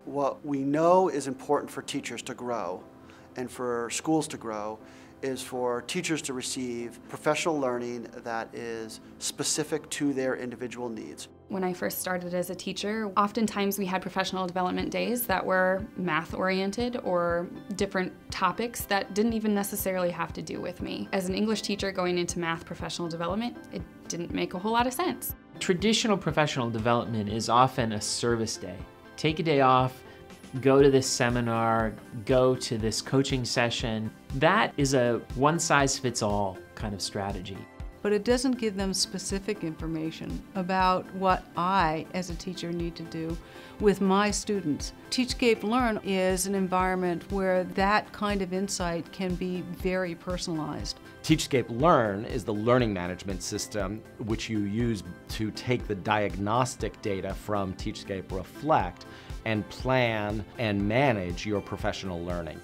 What we know is important for teachers to grow and for schools to grow is for teachers to receive professional learning that is specific to their individual needs. When I first started as a teacher, oftentimes we had professional development days that were math-oriented or different topics that didn't even necessarily have to do with me. As an English teacher going into math professional development, it didn't make a whole lot of sense. Traditional professional development is often a service day. Take a day off, go to this seminar, go to this coaching session. That is a one-size-fits-all kind of strategy. But it doesn't give them specific information about what I, as a teacher, need to do with my students. Teachscape Learn is an environment where that kind of insight can be very personalized. Teachscape Learn is the learning management system which you use to take the diagnostic data from Teachscape Reflect and plan and manage your professional learning.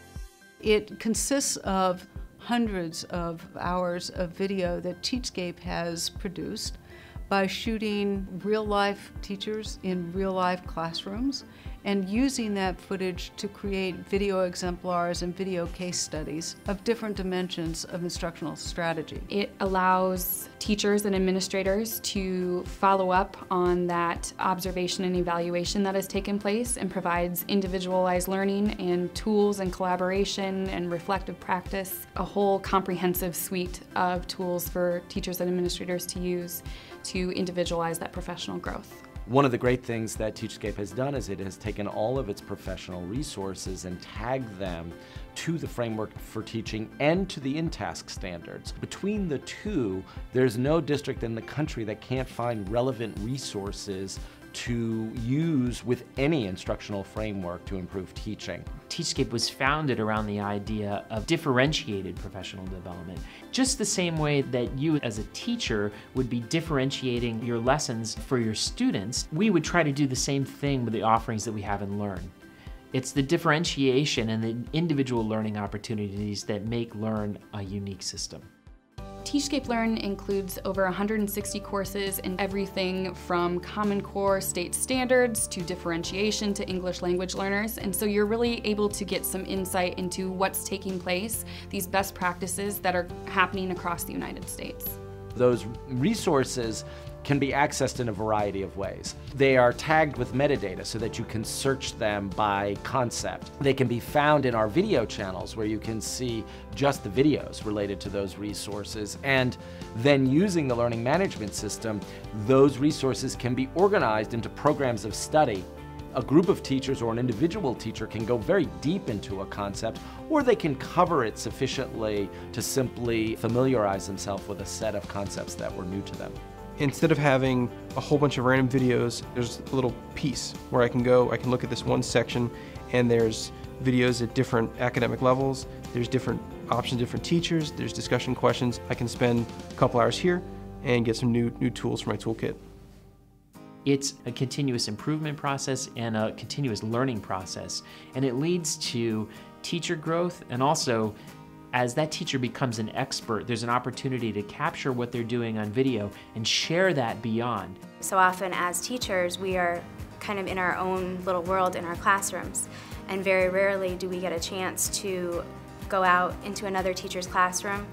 It consists of hundreds of hours of video that Teachscape has produced by shooting real-life teachers in real-life classrooms and using that footage to create video exemplars and video case studies of different dimensions of instructional strategy. It allows teachers and administrators to follow up on that observation and evaluation that has taken place and provides individualized learning and tools and collaboration and reflective practice, a whole comprehensive suite of tools for teachers and administrators to use to individualize that professional growth. One of the great things that Teachscape has done is it has taken all of its professional resources and tagged them to the framework for teaching and to the in-task standards. Between the two, there's no district in the country that can't find relevant resources to use with any instructional framework to improve teaching. Teachscape was founded around the idea of differentiated professional development. Just the same way that you as a teacher would be differentiating your lessons for your students, we would try to do the same thing with the offerings that we have in Learn. It's the differentiation and the individual learning opportunities that make Learn a unique system. Teachscape Learn includes over 160 courses in everything from Common Core state standards to differentiation to English language learners, and so you're really able to get some insight into what's taking place, these best practices that are happening across the United States. Those resources can be accessed in a variety of ways. They are tagged with metadata so that you can search them by concept. They can be found in our video channels where you can see just the videos related to those resources. And then using the learning management system, those resources can be organized into programs of study. A group of teachers or an individual teacher can go very deep into a concept, or they can cover it sufficiently to simply familiarize themselves with a set of concepts that were new to them. Instead of having a whole bunch of random videos, there's a little piece where I can look at this one section, and there's videos at different academic levels, there's different options, different teachers, there's discussion questions. I can spend a couple hours here and get some new tools for my toolkit. It's a continuous improvement process and a continuous learning process, and it leads to teacher growth, and also as that teacher becomes an expert, there's an opportunity to capture what they're doing on video and share that beyond. So often as teachers, we are kind of in our own little world in our classrooms, and very rarely do we get a chance to go out into another teacher's classroom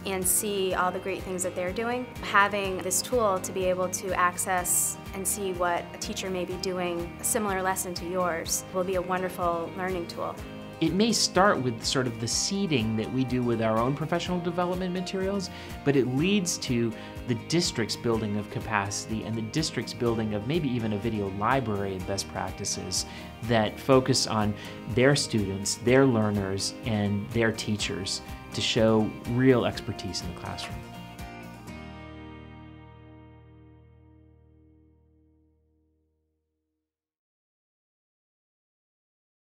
and see all the great things that they're doing. Having this tool to be able to access and see what a teacher may be doing a similar lesson to yours will be a wonderful learning tool. It may start with sort of the seeding that we do with our own professional development materials, but it leads to the district's building of capacity and the district's building of maybe even a video library of best practices that focus on their students, their learners, and their teachers to show real expertise in the classroom.